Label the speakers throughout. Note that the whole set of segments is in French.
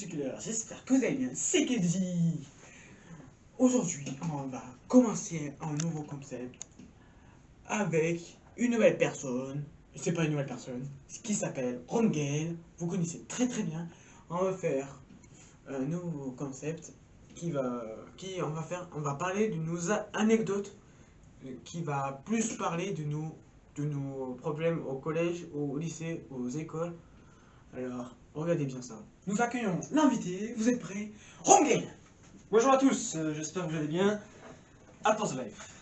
Speaker 1: bicycleurs, j'espère que vous allez bien, c'est Kedji. Aujourd'hui, on va commencer un nouveau concept avec une nouvelle personne, c'est pas une nouvelle personne, qui s'appelle Rongel, vous connaissez très très bien. On va faire un nouveau concept on va parler de nos anecdotes, qui va plus parler de nos problèmes au collège, au lycée, aux écoles. Alors, regardez bien ça. Nous accueillons l'invité, vous êtes prêts? Rongel!
Speaker 2: Bonjour à tous, j'espère que vous allez bien. Atos Life.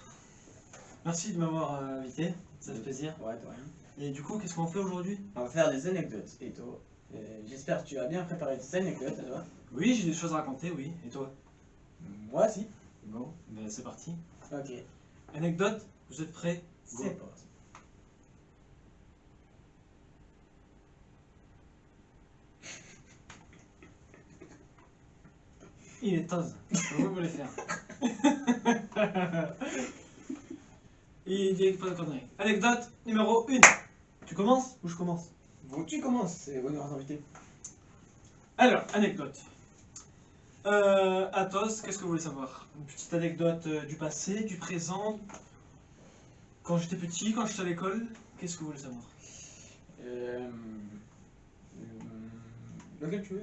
Speaker 2: Merci de m'avoir invité, ça fait plaisir.
Speaker 1: Ouais, toi, hein.
Speaker 2: Et du coup, qu'est-ce qu'on fait aujourd'hui?
Speaker 1: On va faire des anecdotes. Et toi? J'espère que tu as bien préparé des anecdotes, toi.
Speaker 2: Oui, j'ai des choses à raconter, oui. Et toi?
Speaker 1: Moi aussi.
Speaker 2: Bon, ben c'est parti.
Speaker 1: Ok.
Speaker 2: Anecdote, vous êtes prêts? Go.
Speaker 1: C'est parti.
Speaker 2: Il est tose. Comment vous voulez faire? Il dit pas de conneries. Anecdote numéro 1. Tu commences ou je commence?
Speaker 1: Bon, tu commences, c'est honneur d'invité.
Speaker 2: Alors, anecdote. Athos, qu'est-ce que vous voulez savoir? Une petite anecdote du passé, du présent. Quand j'étais petit, quand j'étais à l'école, qu'est-ce que vous voulez savoir?
Speaker 1: Lequel tu veux?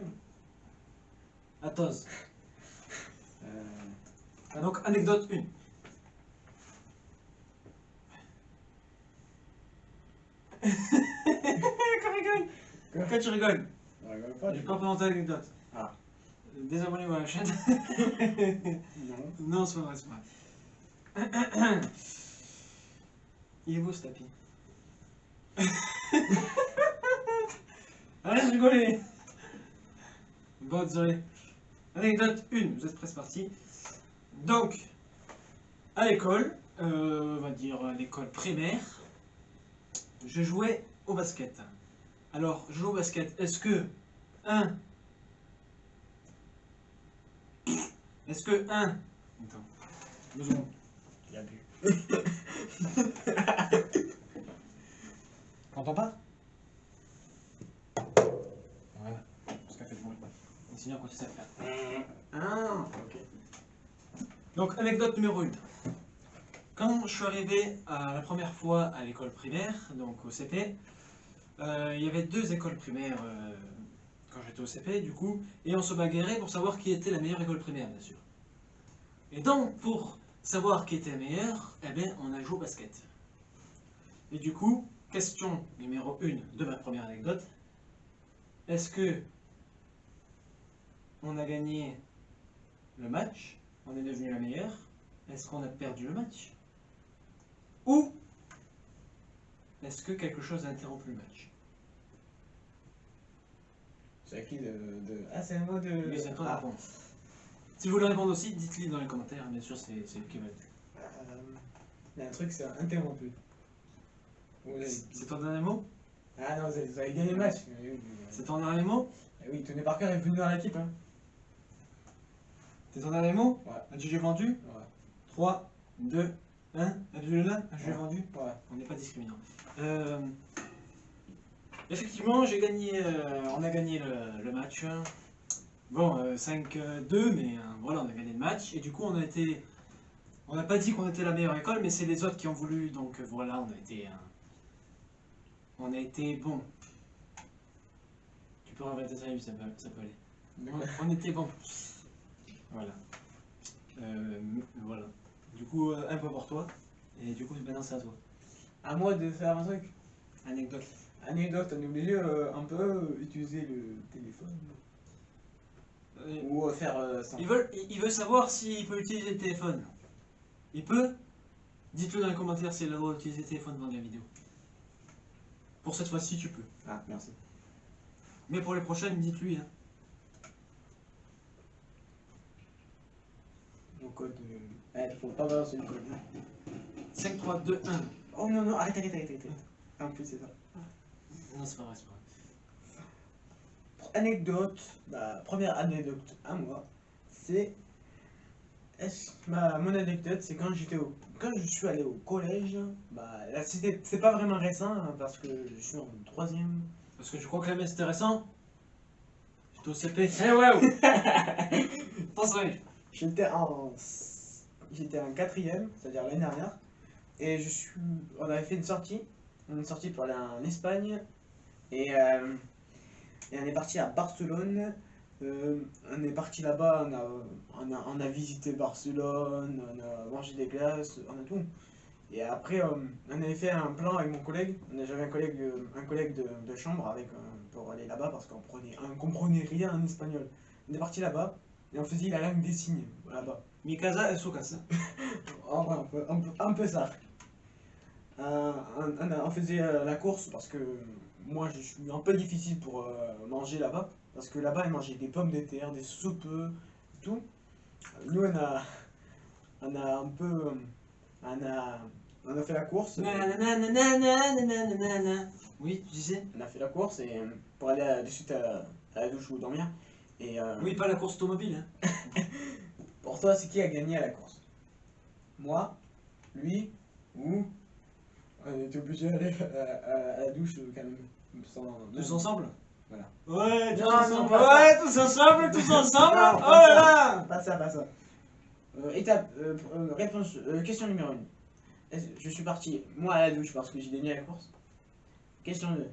Speaker 2: Athos. Donc, anecdote 1. Pourquoi tu rigoles? J'ai pas présenté l'anecdote.
Speaker 1: Ah.
Speaker 2: Désabonnez-vous à la chaîne.
Speaker 1: Non.
Speaker 2: Non, c'est pas vrai, c'est pas vrai. Il est beau ce tapis. Arrête de rigoler. Bon, désolé. Anecdote 1, vous êtes presque parti. Donc, à l'école, on va dire à l'école primaire, je jouais au basket. Alors, je joue au basket, est-ce que 1. Est-ce que 1. Attends, 2 secondes.
Speaker 1: Il a bu.
Speaker 2: T'entends pas? Voilà, parce qu'elle fait du bruit. Et sinon, quand tu sais faire.
Speaker 1: Ah, ok.
Speaker 2: Donc, anecdote numéro 1. Quand je suis arrivé la première fois à l'école primaire, donc au CP, il y avait 2 écoles primaires quand j'étais au CP, du coup, et on se bagarrait pour savoir qui était la meilleure école primaire, bien sûr. Et donc, pour savoir qui était la meilleure, eh bien, on a joué au basket. Et du coup, question numéro 1 de ma première anecdote. Est-ce que on a gagné le match? On est devenu la meilleure? Est-ce qu'on a perdu le match? Ou est-ce que quelque chose a interrompu le match?
Speaker 1: C'est à qui Ah, c'est à moi de.
Speaker 2: Oui, c'est à toi de
Speaker 1: Ah.
Speaker 2: répondre. Si vous voulez répondre aussi, dites-le dans les commentaires, bien sûr, c'est lui qui va le dire.
Speaker 1: Il y a un truc, c'est interrompu.
Speaker 2: C'est ton dernier mot?
Speaker 1: Ah non, vous avez gagné le match.
Speaker 2: C'est ton dernier mot?
Speaker 1: Oui, Tony Parker est venu dans l'équipe. Hein.
Speaker 2: C'est ton dernier mot?
Speaker 1: Ouais.
Speaker 2: Adjugé vendu?
Speaker 1: Ouais.
Speaker 2: 3, 2, 1. Adjugé là? Adjugé
Speaker 1: Ouais.
Speaker 2: vendu?
Speaker 1: Ouais.
Speaker 2: On n'est pas discriminant. Effectivement, j'ai gagné, on a gagné le match. Bon, 5-2, mais voilà, on a gagné le match. Et du coup, on n'a pas dit qu'on était la meilleure école, mais c'est les autres qui ont voulu. Donc voilà, on a été bon. Tu peux répéter ça, ça peut aller. On était bon. Voilà. Voilà. Du coup, un peu pour toi. Et du coup, maintenant, c'est à toi.
Speaker 1: À moi de faire un truc.
Speaker 2: Anecdote.
Speaker 1: Anecdote, on est obligé un peu utiliser le téléphone. Ou faire ça.
Speaker 2: Il veut savoir s'il peut utiliser le téléphone. Il peut? Dites-le dans les commentaires s'il a le droit d'utiliser le téléphone dans la vidéo. Pour cette fois-ci, tu peux.
Speaker 1: Ah, merci.
Speaker 2: Mais pour les prochaines, dites-lui. Hein.
Speaker 1: Mon code. Faut pas balancer le code.
Speaker 2: 5, 3, 2, 1.
Speaker 1: Oh non, non, arrête. En plus, c'est ça.
Speaker 2: Non, c'est pas vrai, c'est pas vrai.
Speaker 1: Anecdote, la première anecdote à moi, c'est. Mon anecdote, c'est quand je suis allé au collège, bah là c'est pas vraiment récent hein, parce que je suis en 3e.
Speaker 2: Parce que tu crois que la messe c'était récent? T'es au CP. Eh ouais. Attention.
Speaker 1: J'étais en... J'étais en quatrième, c'est-à-dire l'année dernière. Et on avait fait une sortie. Une sortie pour aller en Espagne. Et, et on est parti à Barcelone. On est parti là-bas, on a visité Barcelone, on a mangé des glaces, on a tout. Et après, on avait fait un plan avec mon collègue. J'avais un collègue de chambre pour aller là-bas parce on comprenait rien en espagnol. On est parti là-bas et on faisait la langue des signes là-bas.
Speaker 2: Mi casa es su casa.
Speaker 1: En vrai, un peu ça. On faisait la course parce que moi je suis un peu difficile pour manger là-bas. Parce que là-bas ils mangeaient des pommes de terre, des soupes, tout. Nous on a un peu. On a fait la course.
Speaker 2: Oui, tu disais?
Speaker 1: On a fait la course et pour aller de suite à la douche ou dormir. Et
Speaker 2: Oui, pas la course automobile. Hein.
Speaker 1: pour toi, c'est qui a gagné à la course? Moi, lui ou on était obligé d'aller à la douche quand même.
Speaker 2: Tous ensemble?
Speaker 1: Voilà.
Speaker 2: Ouais, tous
Speaker 1: Non,
Speaker 2: ensemble.
Speaker 1: non, pas
Speaker 2: Ouais, tous ensemble, tous ensemble.
Speaker 1: Non,
Speaker 2: Oh là là.
Speaker 1: Pas ça. Question numéro 1. Je suis parti, moi, à la douche parce que j'ai gagné la course. Question 2.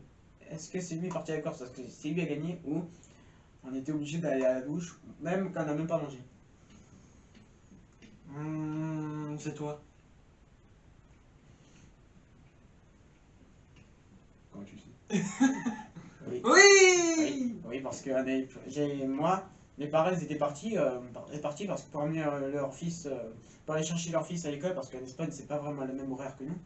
Speaker 1: Est-ce que c'est lui parti à la course parce que c'est lui a gagné ou on était obligé d'aller à la douche même quand on n'a même pas mangé?
Speaker 2: C'est toi.
Speaker 1: Comment tu sais? Oui.
Speaker 2: Oui.
Speaker 1: Oui, parce que moi, mes parents ils étaient partis, parce que pour amener leur fils, pour aller chercher leur fils à l'école, parce qu'en Espagne c'est pas vraiment le même horaire que nous.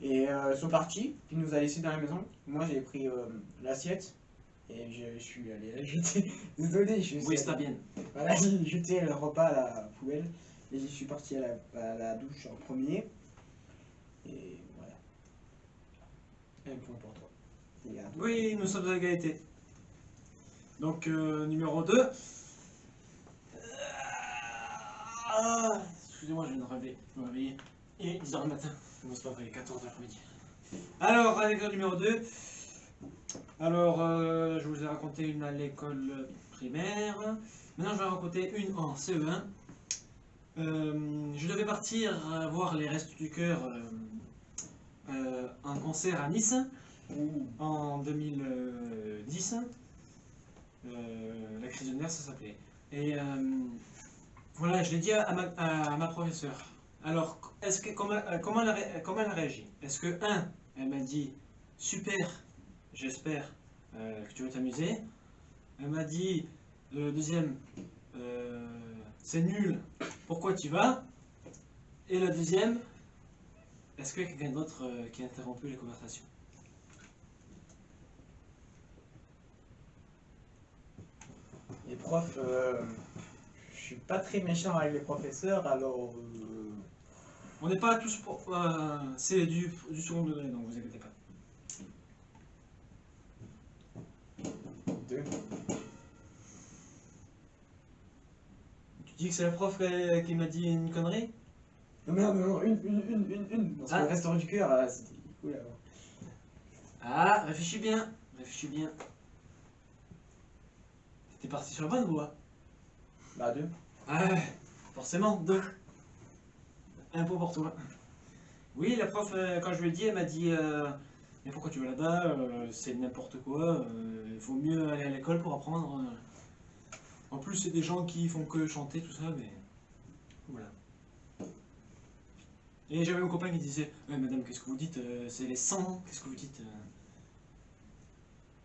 Speaker 1: Et ils sont partis, puis ils nous a laissés dans la maison. Moi j'ai pris l'assiette et je suis allé la jeter. Désolé,
Speaker 2: Oui, c'est bien.
Speaker 1: Voilà, j'ai jeté le repas à la poubelle et je suis parti à la douche en premier. Et voilà. Un point pour toi. Et à toi.
Speaker 2: Oui, nous sommes à égalité. Donc, numéro 2. Excusez-moi, je viens de me réveiller. Il est 10h du matin. Non, c'est pas vrai, 14h l'après-midi. Alors, anecdote numéro 2. Alors, je vous ai raconté une à l'école primaire. Maintenant, je vais raconter une en CE1. Je devais partir voir les Restos du Cœur en concert à Nice en 2010. La crise de nerfs, ça s'appelait. Et voilà, je l'ai dit à ma professeure. Alors, comment elle a réagi? Est-ce que, elle m'a dit super, j'espère que tu vas t'amuser. Elle m'a dit, deuxième, c'est nul, pourquoi tu vas? Et la deuxième, est-ce qu'il y a quelqu'un d'autre qui a interrompu les conversations?
Speaker 1: Les profs, je suis pas très méchant avec les professeurs, alors.
Speaker 2: On n'est pas tous c'est du second degré, donc vous inquiétez pas.
Speaker 1: 2.
Speaker 2: Tu dis que c'est la prof qui m'a dit une connerie?
Speaker 1: Non, une. Parce que le restaurant du cœur, c'était cool avant.
Speaker 2: Ah, réfléchis bien, réfléchis bien. T'es parti sur la bonne voie.
Speaker 1: Bah, 2.
Speaker 2: Ah, forcément, 2. Un point pour toi. Oui, la prof, quand je lui ai dit, elle m'a dit mais pourquoi tu vas là-bas? C'est n'importe quoi. Il vaut mieux aller à l'école pour apprendre. En plus, c'est des gens qui font que chanter, tout ça, mais voilà. Et j'avais mon copain qui disait madame, qu'est-ce que vous dites? C'est les 100, qu'est-ce que vous dites?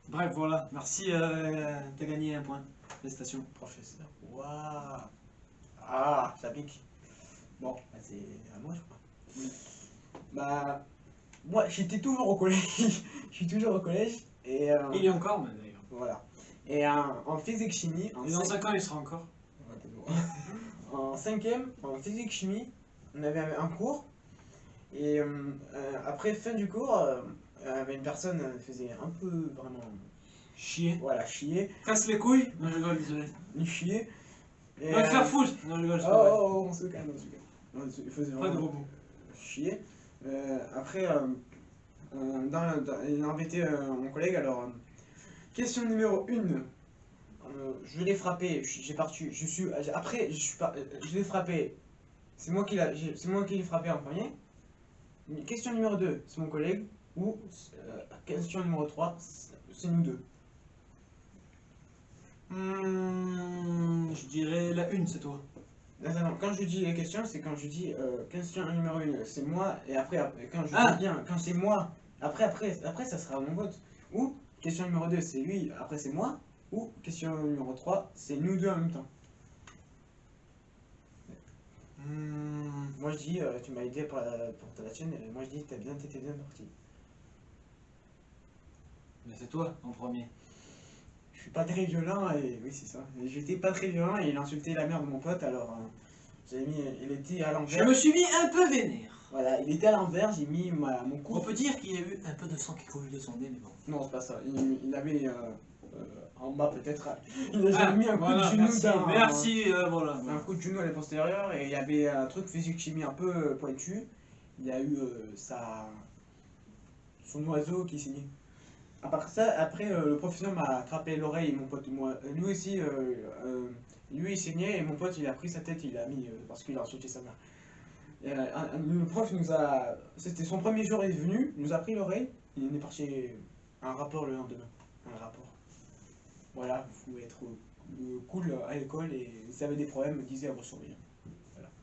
Speaker 2: Bref, voilà. Merci, t'as gagné un point. Félicitations.
Speaker 1: Professeur. Waouh. Ah, ça pique. Bon, bah, c'est à moi, je crois.
Speaker 2: Oui.
Speaker 1: Bah, moi, j'étais toujours au collège. Je suis toujours au collège. Et,
Speaker 2: Il est encore, mais d'ailleurs.
Speaker 1: voilà. Et en physique-chimie.
Speaker 2: Et dans 5 ans, il sera encore.
Speaker 1: En cinquième, en physique-chimie, on avait un cours. Et après, fin du cours, une personne faisait un peu vraiment.
Speaker 2: Chier.
Speaker 1: Voilà, chier.
Speaker 2: Casse les couilles. Non, je rigole, désolé.
Speaker 1: Il chier. Et,
Speaker 2: Va te faire foutre. Non, je rigole, c'est
Speaker 1: Oh,
Speaker 2: pas vrai.
Speaker 1: on se calme, on se calme. Il faisait
Speaker 2: Pas de
Speaker 1: vraiment
Speaker 2: gros mots.
Speaker 1: chier. Après, il a embêté mon collègue. Alors, question numéro 1. je l'ai frappé, j'ai parti, je suis, après, je suis pas, je l'ai frappé, c'est moi qui l'ai frappé en premier. Question numéro 2, c'est mon collègue, ou question numéro 3, c'est nous deux.
Speaker 2: Je dirais la une, c'est toi.
Speaker 1: Non, quand je dis les questions, c'est quand je dis question numéro 1, c'est moi, et après, quand je
Speaker 2: Ah.
Speaker 1: dis bien, quand c'est moi, après ça sera mon vote. Ou question numéro 2, c'est lui, après c'est moi, ou question numéro 3, c'est nous deux en même temps. Moi je dis, tu m'as aidé pour la chaîne, et moi je dis, t'étais bien parti.
Speaker 2: Mais c'est toi en premier.
Speaker 1: Je suis pas très violent, et oui c'est ça. J'étais pas très violent, et il a insulté la mère de mon pote, alors il était à
Speaker 2: Je
Speaker 1: l'envers.
Speaker 2: me suis mis un peu vénère.
Speaker 1: Voilà, il était à l'envers, j'ai mis mon coup.
Speaker 2: On peut dire qu'il y a eu un peu de sang qui coule de son nez, mais bon.
Speaker 1: Non, c'est pas ça. Il avait en bas peut-être. Il a jamais mis un coup
Speaker 2: voilà,
Speaker 1: de genou
Speaker 2: merci,
Speaker 1: dans.
Speaker 2: merci, voilà.
Speaker 1: Un coup de genou à la postérieure et il y avait un truc physique-chimie un peu pointu. Il y a eu son oiseau qui saignait. À part ça, après le professeur m'a attrapé l'oreille et mon pote, moi, lui aussi, lui il saignait et mon pote il a pris sa tête, il l'a mis parce qu'il a insulté sa mère. Le prof nous a. C'était son premier jour, il est venu, il nous a pris l'oreille, il est parti un rapport le lendemain. Un rapport. Voilà, vous pouvez être cool à l'école et si vous avez des problèmes, disez à vos surveillants.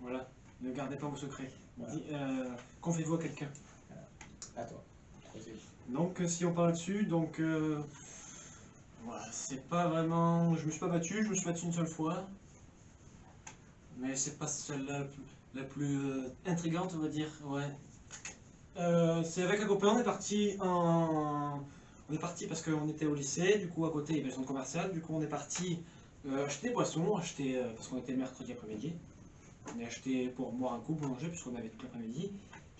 Speaker 2: Voilà, ne gardez pas vos secrets.
Speaker 1: Voilà.
Speaker 2: Confiez-vous à quelqu'un.
Speaker 1: À toi.
Speaker 2: Donc, si on parle dessus, donc. Voilà, c'est pas vraiment. Je me suis pas battu, je me suis battu une seule fois. Mais c'est pas celle-là la plus intrigante, on va dire. Ouais. C'est avec un copain, on est parti en. On est parti parce qu'on était au lycée, du coup à côté il y avait le centre commercial, du coup on est parti acheter des boissons, parce qu'on était le mercredi après-midi. On a acheté pour boire un coup, pour manger, puisqu'on avait tout l'après-midi.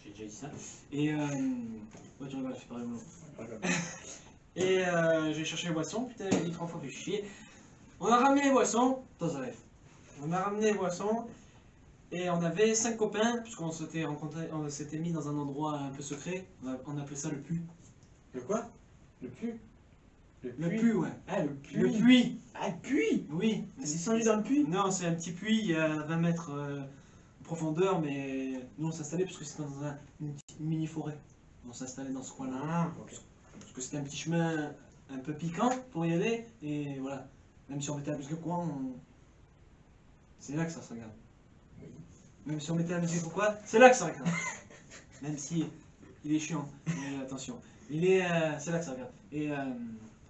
Speaker 2: J'ai déjà dit ça. Et ouais, tu rigoles, c'est pas rigolo. Et j'ai cherché les boissons, putain, il 3 fois fait chier. On a ramené les boissons, on a ramené les boissons, et on avait 5 copains, puisqu'on s'était rencontrés, on s'était mis dans un endroit un peu secret, on appelait ça le puits.
Speaker 1: Le quoi? Le puits?
Speaker 2: Le puits, ouais.
Speaker 1: Ah, le puits.
Speaker 2: Le puits.
Speaker 1: Ah, le puits.
Speaker 2: Oui.
Speaker 1: T'es descendu dans le puits?
Speaker 2: Non, c'est un petit puits à 20 mètres de profondeur, mais nous on s'est installé parce que c'était dans une petite mini-forêt. On s'est installé dans ce coin-là.
Speaker 1: Ah, ok.
Speaker 2: Parce que c'était un petit chemin un peu piquant pour y aller, et voilà. Même si on mettait la musique au coin, c'est là que ça se regarde.
Speaker 1: Oui.
Speaker 2: Même si on mettait la musique au coin, c'est là que ça regarde. Même si il est chiant, mais attention. C'est là que ça regarde. Et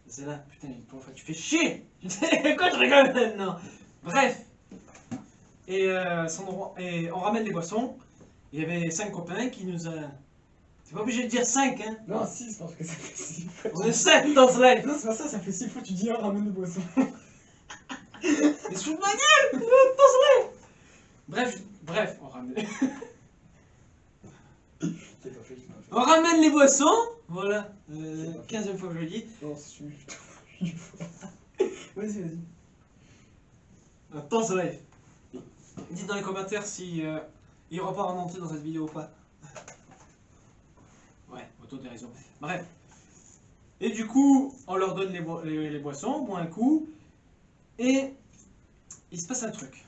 Speaker 2: c'est là, putain, tu fais chier. Pourquoi tu rigoles maintenant? Bref. Et on ramène les boissons. Il y avait 5 copains qui nous a... T'es pas obligé de dire 5, hein?
Speaker 1: Non, 6 parce que ça fait 6 fois.
Speaker 2: On est 7 dans ce live.
Speaker 1: Non, c'est pas ça, ça fait 6 fois que tu dis ramène des boissons.
Speaker 2: Mais sous ma gueule, dans ce live. Bref, on ramène... On ramène les boissons, voilà, 15e fois que je le dis.
Speaker 1: Non, c'est une fois. Vas-y.
Speaker 2: Dans ce live. Dites dans les commentaires si il repart en entier dans cette vidéo ou pas. Ouais, autodérision. Bref. Et du coup, on leur donne les boissons, on boit un coup, et il se passe un truc.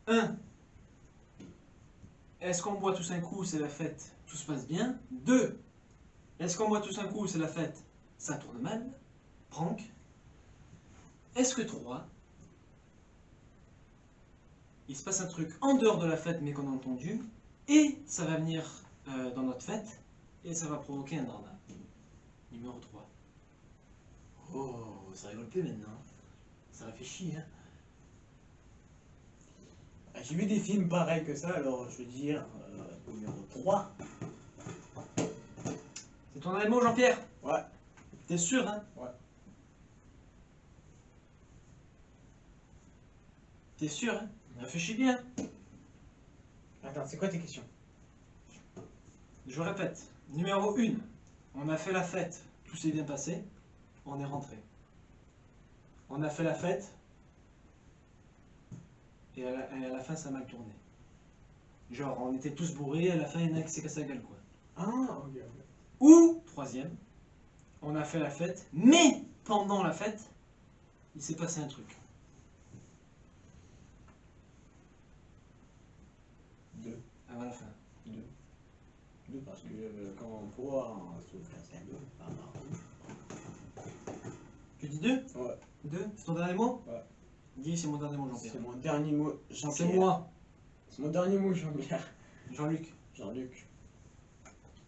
Speaker 2: 1. Est-ce qu'on boit tous un coup, c'est la fête, tout se passe bien? 2. Est-ce qu'on boit tous un coup, c'est la fête, ça tourne mal? Prank. Est-ce que 3. Il se passe un truc en dehors de la fête, mais qu'on a entendu, et ça va venir dans notre fête, et ça va provoquer un drama. Numéro 3. Oh, ça rigole plus maintenant. Ça réfléchit, hein.
Speaker 1: J'ai vu des films pareils que ça, alors je vais dire numéro 3.
Speaker 2: C'est ton dernier mot, Jean-Pierre?
Speaker 1: Ouais.
Speaker 2: T'es sûr, hein?
Speaker 1: Ouais.
Speaker 2: T'es sûr, hein? Réfléchis bien.
Speaker 1: Attends, c'est quoi tes questions?
Speaker 2: Je répète. Numéro 1. On a fait la fête. Tout s'est bien passé. On est rentré. On a fait la fête. Et à la fin, ça a mal tourné. Genre, on était tous bourrés, à la fin, il y en a qui s'est cassé la gueule, quoi.
Speaker 1: Ah, ok.
Speaker 2: Ou, 3e, on a fait la fête, mais pendant la fête, il s'est passé un truc.
Speaker 3: 2.
Speaker 2: Avant la fin.
Speaker 3: 2. 2 parce que quand on pourra souffrir, c'est 2. Ah,
Speaker 2: Tu dis 2?
Speaker 3: ouais.
Speaker 2: 2? C'est ton dernier mot?
Speaker 3: Ouais.
Speaker 2: Dis, c'est mon dernier mot, Jean-Pierre.
Speaker 3: C'est mon dernier mot, Jean-Pierre.
Speaker 2: C'est moi,
Speaker 3: C'est mon dernier mot, Jean-Pierre.
Speaker 2: Jean-Luc.
Speaker 3: Jean-Luc.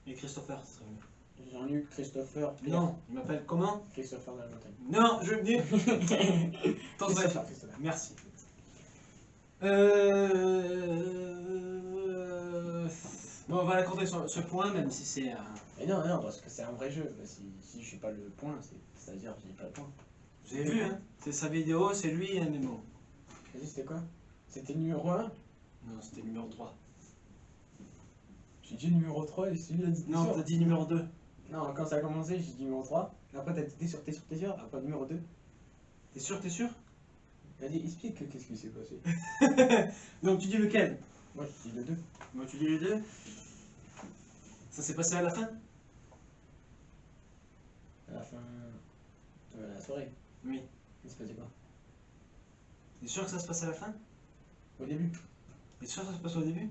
Speaker 2: Et Christopher, ce serait mieux.
Speaker 3: Jean-Luc, Christopher, Pierre.
Speaker 2: Non, il m'appelle comment?
Speaker 3: Christopher de la montagne.
Speaker 2: Non, je veux dire. T'en sais.
Speaker 3: Christopher, Christopher.
Speaker 2: Merci. Bon, on va accorder ce point, même si c'est un.
Speaker 3: Mais non, non, parce que c'est un vrai jeu. Si je suis pas le point, c'est-à-dire que j'ai pas le point.
Speaker 2: Vous avez vu, hein? C'est sa vidéo, c'est lui, hein, mais bon.
Speaker 3: Vas-y, c'était quoi? C'était le numéro 1?
Speaker 2: Non, c'était le numéro 3.
Speaker 3: J'ai dit numéro 3 et celui-là dit
Speaker 2: Non, t'as dit numéro 2.
Speaker 3: Non, quand ça a commencé, j'ai dit numéro 3. Après, t'es sûr, t'es sûr. Après, numéro 2.
Speaker 2: T'es sûr, t'es sûr?
Speaker 3: Vas-y, explique qu'est-ce qui s'est passé.
Speaker 2: Donc tu dis lequel?
Speaker 3: Moi, je dis le 2.
Speaker 2: Moi, tu dis les deux. Ça s'est passé à la fin?
Speaker 3: À la fin de la soirée.
Speaker 2: Oui.
Speaker 3: Il se passait quoi?
Speaker 2: T'es sûr que ça se passe à la fin?
Speaker 3: Au début.
Speaker 2: T'es sûr que ça se passe au début?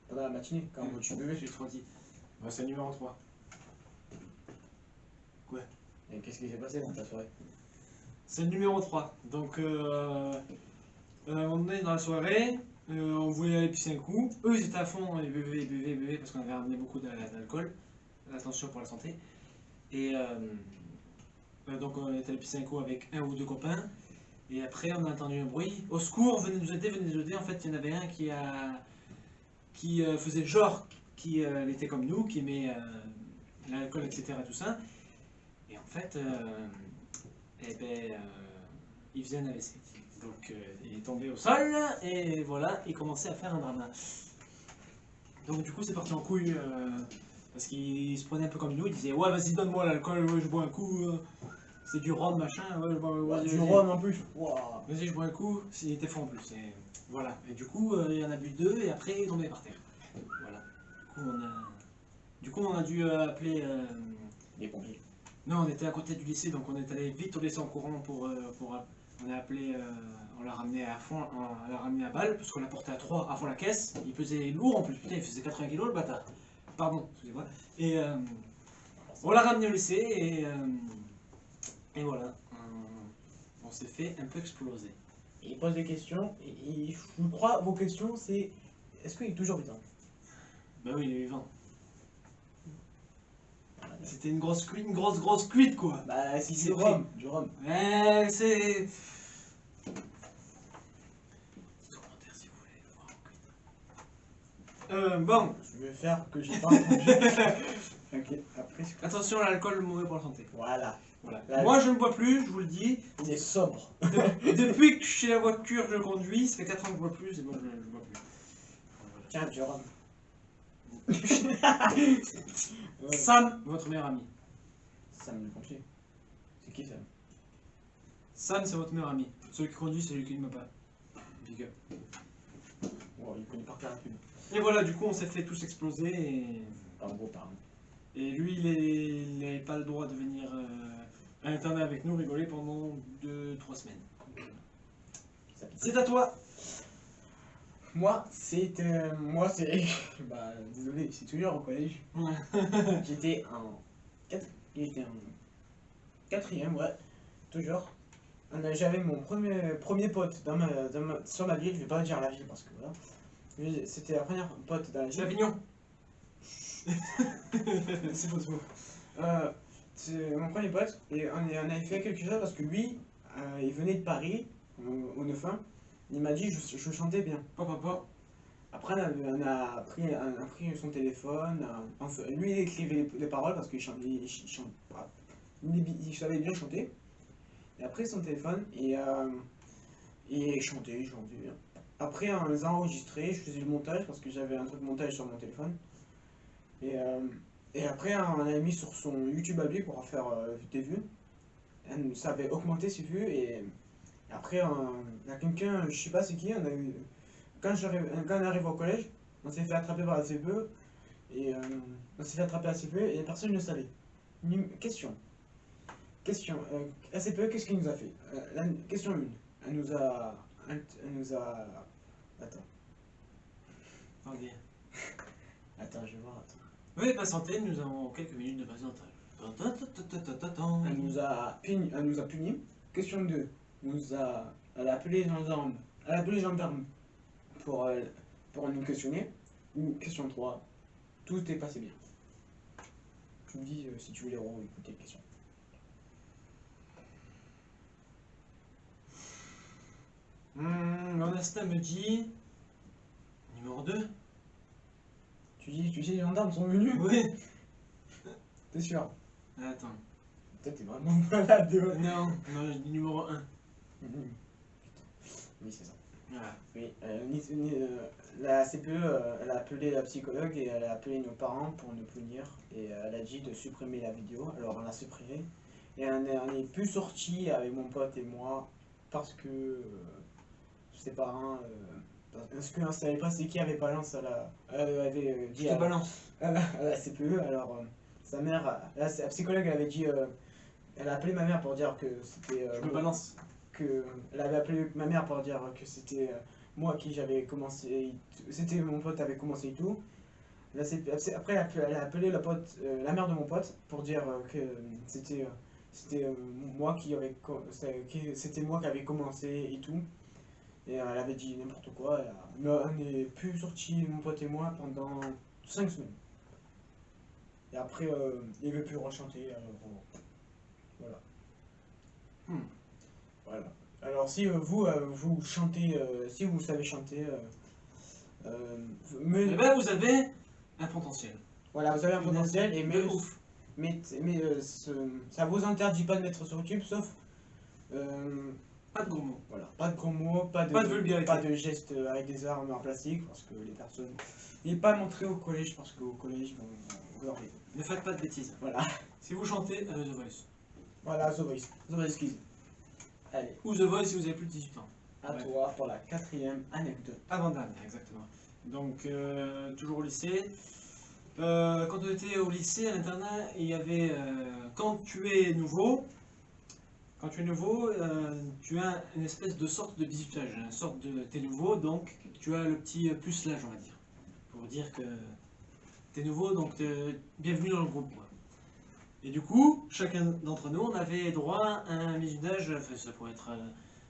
Speaker 3: Pendant la matinée, quand tu
Speaker 2: Je
Speaker 3: buvais.
Speaker 2: suis trop dit. Bah, c'est le numéro 3.
Speaker 3: Et qu'est-ce qui s'est passé dans ta soirée?
Speaker 2: C'est le numéro 3. Donc, à un moment donné dans la soirée, on voulait aller pisser un coup. Eux, ils étaient à fond, ils buvaient, parce qu'on avait ramené beaucoup d'alcool. Attention pour la santé. Et donc, on est allé pisser un coup avec un ou deux copains. Et après, on a entendu un bruit. Au secours, venez nous aider, venez nous aider. En fait, il y en avait un qui faisait genre qu'il était comme nous, qui aimait l'alcool, etc. Tout ça. Et en fait, il faisait un AVC. Donc il est tombé au sol et voilà, il commençait à faire un drama. Donc du coup c'est parti en couille parce qu'il se prenait un peu comme nous, il disait ouais vas-y donne-moi l'alcool, ouais, je bois un coup, c'est du rhum machin, ouais,
Speaker 3: Ouais, du
Speaker 2: vas-y.
Speaker 3: rhum en plus. Wow.
Speaker 2: Vas-y je bois un coup, il était fort en plus. Et voilà, et du coup il en a bu deux et après il est tombé par terre. Voilà, du coup on a dû appeler...
Speaker 3: Les pompiers.
Speaker 2: Non, on était à côté du lycée, donc on est allé vite au lycée en courant on a appelé, on l'a ramené à fond, on l'a ramené à balle, parce qu'on l'a porté à 3 à fond la caisse. Il pesait lourd en plus, putain, il faisait 80 kilos le bâtard. Pardon, excusez-moi. Et on l'a ramené au lycée et voilà, on s'est fait un peu exploser.
Speaker 3: Il pose des questions, et je crois vos questions c'est est-ce qu'il est toujours vivant?
Speaker 2: Bah oui, il est vivant. C'était une grosse cuite quoi.
Speaker 3: Bah c'est
Speaker 2: Il s'est
Speaker 3: du rhum, du rhum.
Speaker 2: Ouais, c'est... Commentaire si vous voulez le voir en cuite. Bon,
Speaker 3: Je vais faire que j'ai pas entendu. Ok, après c'est quoi?
Speaker 2: attention, l'alcool est mauvais pour la santé.
Speaker 3: Voilà.
Speaker 2: Voilà.
Speaker 3: Là,
Speaker 2: Moi je ne bois plus, je vous le dis.
Speaker 3: il est sobre.
Speaker 2: Depuis que je suis la voiture, je conduis, ça fait 4 ans que je bois plus, et moi je bois plus.
Speaker 3: Tiens, du rhum. Ouais.
Speaker 2: Sam, votre meilleur ami.
Speaker 3: Sam le pompier. C'est qui Sam?
Speaker 2: Sam, c'est votre meilleur ami. Celui qui conduit, c'est celui qui ne me pas. Big up.
Speaker 3: Wow, il connaît par cœur la pub.
Speaker 2: Et voilà, du coup, on s'est fait tous exploser.
Speaker 3: En gros, pardon.
Speaker 2: Et lui, il n'avait pas le droit de venir à l'internat avec nous rigoler pendant 2-3 semaines. C'est à toi.
Speaker 3: Moi, c'est. Bah, désolé, c'est toujours au collège. J'étais en. J'étais en. Quatrième, ouais. Toujours. J'avais mon premier pote sur ma ville. Je vais pas dire la ville parce que voilà. C'était la première pote dans la
Speaker 2: C'est
Speaker 3: ville.
Speaker 2: Avignon.
Speaker 3: C'est faux, c'est faux. C'est mon premier pote. Et on avait fait quelque chose parce que lui, il venait de Paris, au 9-1. Il m'a dit je chantais bien.
Speaker 2: Papa.
Speaker 3: Après, on a pris son téléphone. Lui, il écrivait les paroles parce qu'il il savait bien chanter. Il a pris son téléphone et il chantait. Après, on les a enregistrés. Je faisais le montage parce que j'avais un truc de montage sur mon téléphone. Et après, on l'a mis sur son YouTube à lui pour faire des vues. Ça avait augmenté ses vues et après, il y a quelqu'un, je sais pas c'est qui, quand on arrive au collège, on s'est fait attraper par la CPE et personne ne le savait. Question. Question. ACPE, qu'est-ce qu'il nous a fait? Question 1. Elle nous a. Attends.
Speaker 2: Attendez.
Speaker 3: Attends, je vais voir. Attends.
Speaker 2: Veuillez patienter, nous avons quelques minutes de présentation.
Speaker 3: Elle nous a puni. Question 2. Elle a appelé les gendarmes. Elle a appelé les gendarmes pour nous questionner. Ou question 3. Tout est passé bien. Tu me dis si tu veux les écouter les questions.
Speaker 2: Mon instinct me dit. Numéro 2.
Speaker 3: Tu dis les gendarmes sont venus?
Speaker 2: Oui.
Speaker 3: T'es sûr?
Speaker 2: Attends.
Speaker 3: Toi, t'es vraiment malade.
Speaker 2: Non, je dis numéro 1.
Speaker 3: Putain. Oui, c'est ça.
Speaker 2: Voilà.
Speaker 3: Oui, la CPE, elle a appelé la psychologue et elle a appelé nos parents pour nous punir. Et elle a dit de supprimer la vidéo. Alors on l'a supprimée. Et on n'est plus sorti avec mon pote et moi parce que ses parents. Parce que ça savait pas c'est qui avait balance à la. avait dit
Speaker 2: Je te balance.
Speaker 3: à la CPE. Alors sa mère, la psychologue, elle avait dit. Elle a appelé ma mère pour dire que c'était.
Speaker 2: Je me balance.
Speaker 3: Elle avait appelé ma mère pour dire que c'était moi qui j'avais commencé, c'était mon pote avait commencé et tout. Là, après elle a appelé la mère de mon pote pour dire que c'était moi c'était moi qui avait commencé et tout. Et elle avait dit n'importe quoi. On n'est plus sortis, mon pote et moi, pendant 5 semaines. Et après, il ne veut plus rechanter. Alors, voilà. Voilà. Alors si vous chantez, si vous savez chanter,
Speaker 2: Eh ben, vous avez un potentiel.
Speaker 3: voilà, vous avez un potentiel et
Speaker 2: De ouf.
Speaker 3: ça vous interdit pas de mettre sur YouTube, sauf
Speaker 2: Pas de gros mots.
Speaker 3: voilà, pas de gros mots,
Speaker 2: Pas de vulgarité.
Speaker 3: pas de gestes avec des armes en plastique parce que les personnes, il n'est pas montré au collège parce qu'au collège vous en faites.
Speaker 2: Ne faites pas de bêtises.
Speaker 3: Voilà,
Speaker 2: Si vous chantez, allez The Voice.
Speaker 3: voilà, The Voice Kids. Allez,
Speaker 2: Ou The Voice si vous avez plus de 18 ans.
Speaker 3: à
Speaker 2: Ouais.
Speaker 3: toi pour la 4e anecdote.
Speaker 2: Avant-dernière, exactement. Donc, toujours au lycée. Quand on était au lycée, à l'internat, il y avait. Quand tu es nouveau, tu as une espèce de sorte de bisutage. Une sorte de. T'es nouveau, donc tu as le petit pucelage, on va dire. Pour dire que t'es nouveau, donc bienvenue dans le groupe. Quoi. Et du coup, chacun d'entre nous, on avait droit à un bisutage. Enfin, ça pourrait être.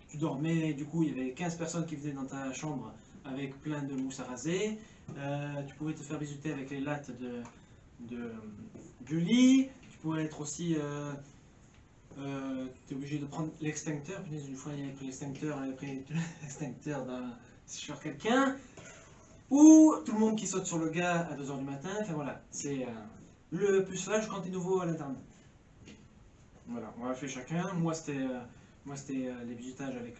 Speaker 2: Tu dormais, du coup, il y avait 15 personnes qui venaient dans ta chambre avec plein de mousse à raser. Tu pouvais te faire bisuter avec les lattes du lit. Tu pouvais être aussi. Tu es obligé de prendre l'extincteur. Une fois, il avait pris l'extincteur, il avait pris l'extincteur sur quelqu'un. Ou tout le monde qui saute sur le gars à 2h du matin. Enfin voilà, c'est le pucelage quand tu es nouveau à l'internat. Voilà, on l'a fait chacun. Moi, c'était les bisutages avec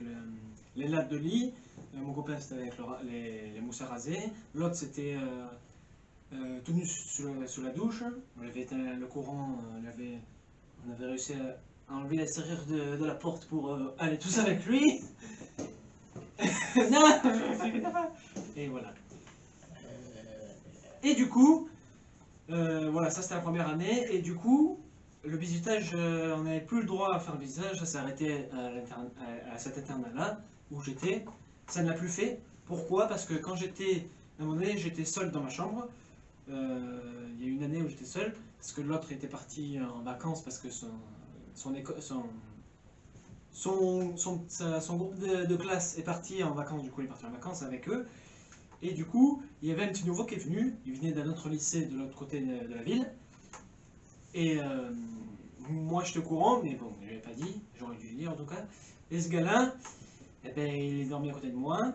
Speaker 2: les lattes de lit. Mon copain, c'était avec les mousses à raser. L'autre, c'était tout nu sous la douche. On avait éteint le courant, on avait réussi à enlever la serrure de la porte pour aller tous avec lui. Non, et voilà. Et du coup, voilà, ça c'était la première année. Et du coup, le bisutage, on n'avait plus le droit à faire le bisutage. Ça s'est arrêté à cet internat-là où j'étais. Ça ne l'a plus fait. Pourquoi? Parce que quand j'étais, à un moment donné, j'étais seul dans ma chambre. Il y a eu une année où j'étais seul, parce que l'autre était parti en vacances parce que son groupe de classe est parti en vacances, du coup il est parti en vacances avec eux. Et du coup, il y avait un petit nouveau qui est venu, il venait d'un autre lycée de l'autre côté de la ville. Et moi j'étais au courant, mais bon, je l'avais pas dit, j'aurais dû le dire en tout cas. Et ce gars-là, eh ben, il est dormi à côté de moi.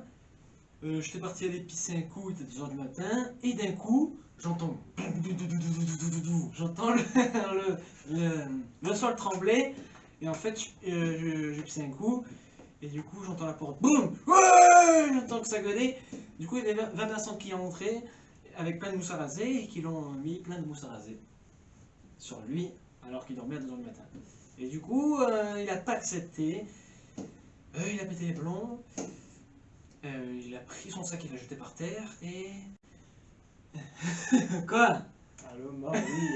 Speaker 2: J'étais parti aller pisser un coup, il était 2h du matin, et d'un coup, j'entends le sol trembler, et en fait, j'ai pissé un coup, et du coup, j'entends la porte, boum, ouais, j'entends que ça gueulait. Du coup, il y avait 20 personnes qui sont entrées avec plein de mousse à raser, et qui l'ont mis plein de mousse à raser sur lui, alors qu'il dormait à 2h du matin. Et du coup, il a pas accepté, il a pété les plombs. Il a pris son sac, il l'a jeté par terre et. Quoi?
Speaker 3: Allô, mort, oui,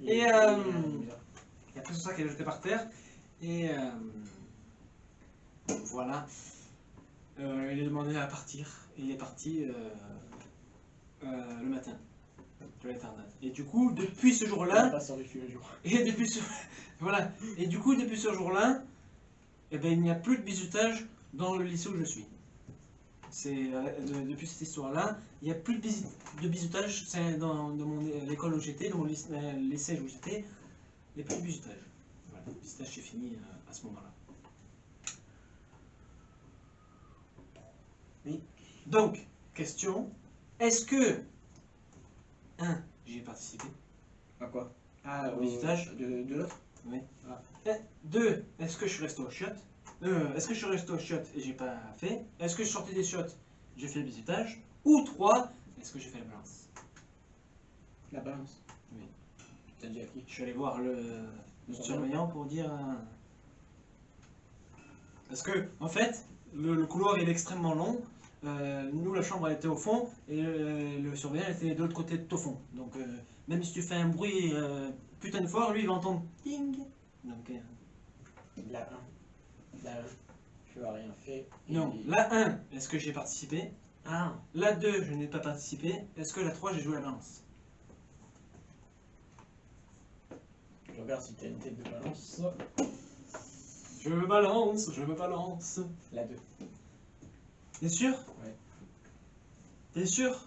Speaker 3: il y a.
Speaker 2: Et c'est ça qu'elle est jetée par terre. Et voilà. Il a demandé à partir. Et il est parti le matin de l'internat. Et du coup, depuis ce
Speaker 3: Il
Speaker 2: jour-là,
Speaker 3: a pas survécu un jour.
Speaker 2: et depuis ce... voilà. Et du coup, depuis ce jour-là, eh ben, il n'y a plus de bizutage dans le lycée où je suis. Depuis cette histoire-là, il n'y a plus de bizutage dans l'école où j'étais, dans mon lycée où j'étais, il n'y a plus de bizutage. Voilà, le bizutage c'est fini à ce moment-là.
Speaker 3: Oui.
Speaker 2: Donc, question, est-ce que, j'y ai participé,
Speaker 3: À quoi? Ah,
Speaker 2: au bizutage
Speaker 3: de l'autre?
Speaker 2: oui.
Speaker 3: Ah.
Speaker 2: 2, est-ce que je suis resté aux chiottes est-ce que je suis resté aux chiottes et j'ai pas fait? Est-ce que je sortais des chiottes, j'ai fait le bizutage? Ou 3, est-ce que j'ai fait la balance?
Speaker 3: La balance.
Speaker 2: Oui.
Speaker 3: T'as dit à qui?
Speaker 2: Je suis allé voir le surveillant pour dire... Parce que, en fait, le couloir il est extrêmement long. Nous, la chambre elle était au fond et le surveillant était de l'autre côté au fond. Donc, même si tu fais un bruit putain de fort, lui il va entendre ting. Donc,
Speaker 3: La 1. La 1. Tu as rien fait.
Speaker 2: non, la 1, est-ce que j'ai participé?
Speaker 3: Ah.
Speaker 2: La 2, je n'ai pas participé. Est-ce que la 3, j'ai joué la balance?
Speaker 3: Je regarde si t'as une tête de balance.
Speaker 2: Je me balance, je me balance.
Speaker 3: La 2.
Speaker 2: T'es sûr?
Speaker 3: Ouais.
Speaker 2: T'es sûr?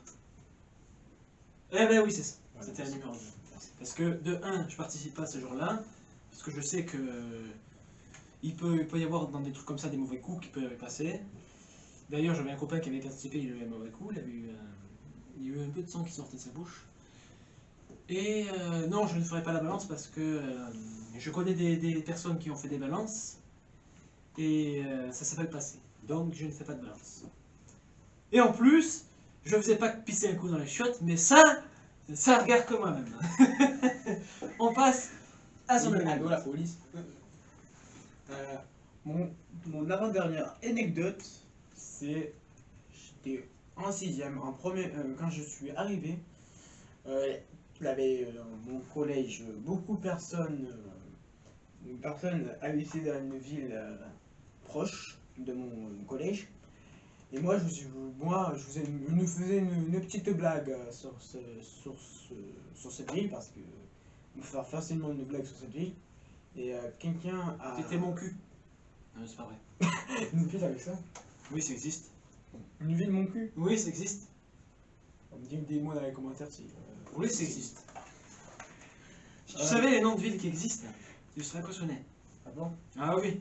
Speaker 2: Eh ben oui, c'est ça.
Speaker 3: Voilà,
Speaker 2: C'était la
Speaker 3: c'est
Speaker 2: numéro 2. Parce que de 1, je participe pas à ce jour-là. Parce que je sais que il peut y avoir dans des trucs comme ça des mauvais coups qui peuvent passer. D'ailleurs, j'avais un copain qui avait participé, il a eu un mauvais coup. Il y a eu un peu de sang qui sortait de sa bouche. Et non, je ne ferai pas la balance parce que je connais des personnes qui ont fait des balances. Et ça s'appelle passer. Donc je ne fais pas de balance. Et en plus, je faisais pas que pisser un coup dans les chiottes, mais ça regarde que moi-même. On passe à son
Speaker 3: Allô,
Speaker 2: anecdote.
Speaker 3: la police. Mon avant-dernière anecdote, c'est j'étais en 6ème, en premier, quand je suis arrivé, il y avait dans mon collège beaucoup de personnes, habitaient dans une ville proche de mon collège. Et moi, je nous faisais une petite blague sur cette ville, parce que on peut faire facilement une blague sur cette ville. Et quelqu'un a...
Speaker 2: C'était mon cul. Non, c'est pas vrai.
Speaker 3: Une ville avec ça?
Speaker 2: Oui, ça existe.
Speaker 3: Une ville mon cul?
Speaker 2: Oui, ça existe.
Speaker 3: On me dit des mots dans les commentaires si...
Speaker 2: Oui, ça existe. Si tu savais les noms de villes qui existent, tu serais impressionné.
Speaker 3: Ah bon?
Speaker 2: Ah oui.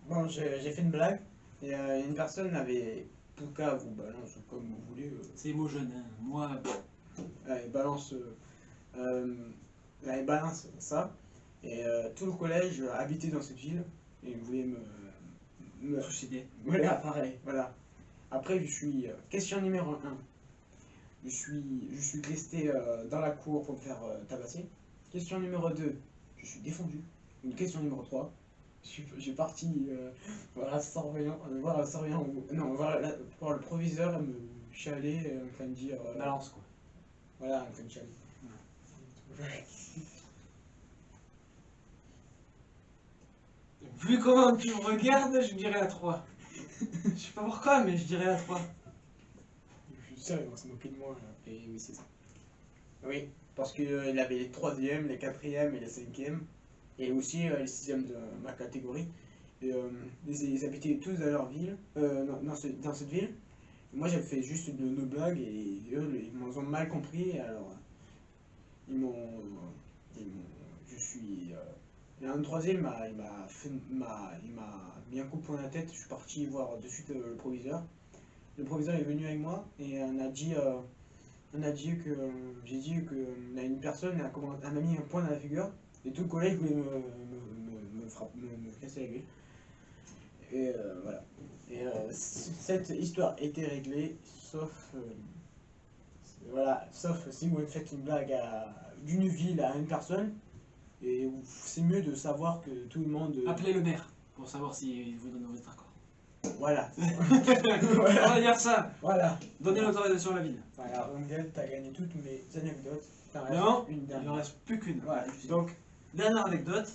Speaker 3: Bon, j'ai fait une blague, et une personne avait... Pouka vous balance comme vous voulez.
Speaker 2: C'est mots jeunes, hein. Moi,
Speaker 3: Elle balance... elle balance ça. Et tout le collège habitait dans cette ville, et il voulait me
Speaker 2: suicider.
Speaker 3: voilà, pareil, voilà. Après, je suis... question numéro 1. Je suis resté dans la cour pour me faire tabasser. Question numéro 2. Je suis défendu. Une question numéro 3. J'ai parti voir la surveillant, non, voir le proviseur me chialer, en train de dire...
Speaker 2: Balance quoi.
Speaker 3: Voilà, en train de chialer. Ouais.
Speaker 2: Vu comment tu me regardes, je dirais la 3. Je sais pas pourquoi, mais je dirais la 3.
Speaker 3: Je suis sûr, ils vont se moquer de moi. Là. Et oui, c'est ça. Oui, parce qu'il avait les 3e, les 4e et les 5e. Et aussi les 6e de ma catégorie. Et, ils habitaient tous dans leur ville, dans cette ville. Et moi, j'avais fait juste une blague et eux, ils m'ont mal compris. Alors, je suis... Et un 3e, il m'a mis un coup de poing dans la tête. Je suis parti voir de suite le proviseur. Le proviseur est venu avec moi et on a dit que j'ai dit que une personne m'a mis un poing dans la figure et tout le collège voulait me casser la gueule. Et voilà. Et cette histoire était réglée, sauf sauf si vous faites une blague d'une ville à une personne. Et c'est mieux de savoir que tout le monde...
Speaker 2: Appelez le maire pour savoir s'il vous donne votre accord.
Speaker 3: Voilà.
Speaker 2: On va dire ça.
Speaker 3: Voilà.
Speaker 2: Donnez l'autorisation à la ville.
Speaker 3: Voilà, Rangel, t'as gagné toutes mes anecdotes.
Speaker 2: Non,
Speaker 3: une
Speaker 2: il
Speaker 3: dernière.
Speaker 2: n'en reste plus qu'une.
Speaker 3: Voilà,
Speaker 2: Tu sais.
Speaker 3: donc,
Speaker 2: Dernière anecdote.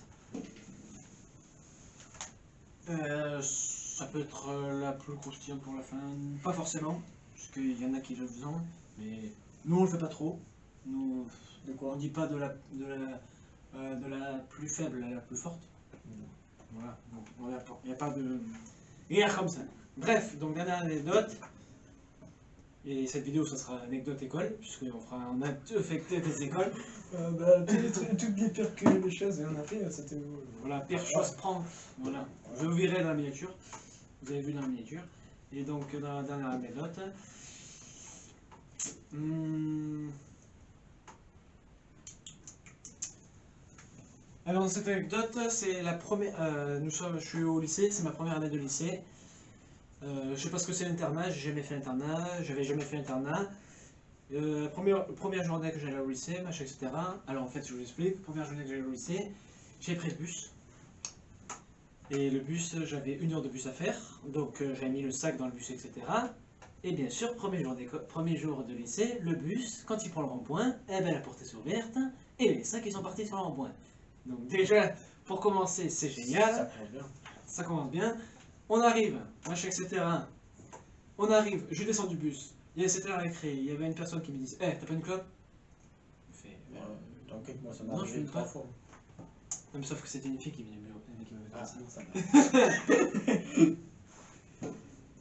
Speaker 2: Ça peut être la plus croustillante pour la fin. Pas forcément, parce qu'il y en a qui le font, mais nous on le fait pas trop. Nous,
Speaker 3: De quoi?
Speaker 2: on dit pas de la plus faible à la plus forte. Voilà, donc il n'y a pas de guerre comme ça. Bref, donc dernière anecdote. Et cette vidéo, ça sera anecdote école, on a tout affecté des écoles.
Speaker 3: Toutes les pires que les choses, et on a fait, c'était.
Speaker 2: Voilà, pire chose prend. Voilà, je vous verrai dans la miniature. Vous avez vu dans la miniature. Et donc, dans la dernière anecdote. Alors, cette anecdote, c'est la première. Je suis au lycée, c'est ma première année de lycée. Je sais pas ce que c'est l'internat, j'ai jamais fait l'internat, j'avais jamais fait l'internat. Première journée que j'allais au lycée, machin, etc. Alors en fait, je vous explique, première journée que j'allais au lycée, j'ai pris le bus. Et le bus, j'avais 1 heure de bus à faire, donc j'avais mis le sac dans le bus, etc. Et bien sûr, premier jour de lycée, le bus, quand il prend le rond-point, eh ben, la porte est ouverte, et les sacs ils sont partis sur le rond-point. Donc déjà, pour commencer, c'est génial.
Speaker 3: Ça commence bien.
Speaker 2: Ça commence bien. On arrive, machin, etc. On arrive, je descends du bus. C'était à la récré, il y avait une personne qui me dit t'as pas une clope? Je fais
Speaker 3: T'inquiète, moi ça m'a
Speaker 2: Non, je
Speaker 3: arrivé
Speaker 2: fume
Speaker 3: 3
Speaker 2: pas.
Speaker 3: fois.
Speaker 2: Non, mais sauf que c'était une fille qui venait me
Speaker 3: Ah,
Speaker 2: ça.
Speaker 3: non, ça